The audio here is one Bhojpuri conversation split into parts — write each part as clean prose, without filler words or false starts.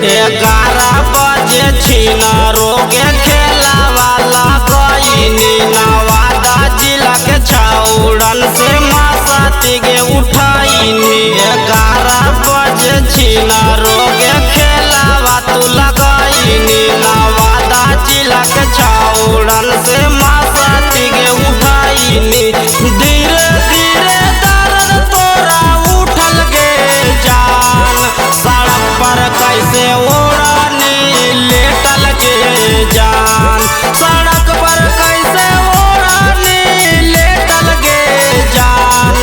11 बजे छिनारो के खेला वाला गईनी नवादा जिला के छाउड़न से मासाती के उठाईनी। 11 बजे छिनारो के खेला तू लगाईनी नवादा जिला के छाउड़न से मासाती के उठाईनी। धीरे धीरे दर्द तोरा उठल गे जान, सड़क पर कैसे ओढ़नी लेटल गे जान, सड़क पर कैसे ओढ़नी लेटल गे जान,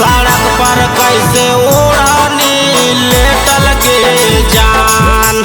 सड़क पर कैसे ओढ़नी लेटल गे जान।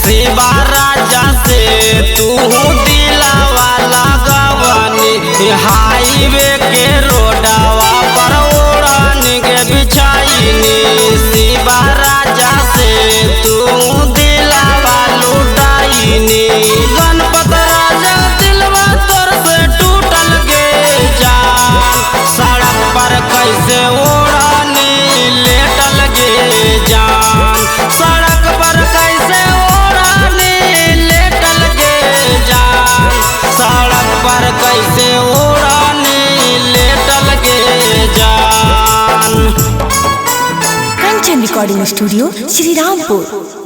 शिवा राजा से तू दिलावा लगवानी, हाईवे के रोडवा पर ओढ़नी के बिछाईनी। शिवा राजा से तू दिलावा लुटाईनी। गणपत राजा दिलवा तोर से टूटल गे जान, सड़क पर कैसे ओढ़नी लेटल गे जान, सड़क पर कैसे सड़क पर कैसे ओढ़नी लेटल गे जान। Kanchan recording studio Shrirampur.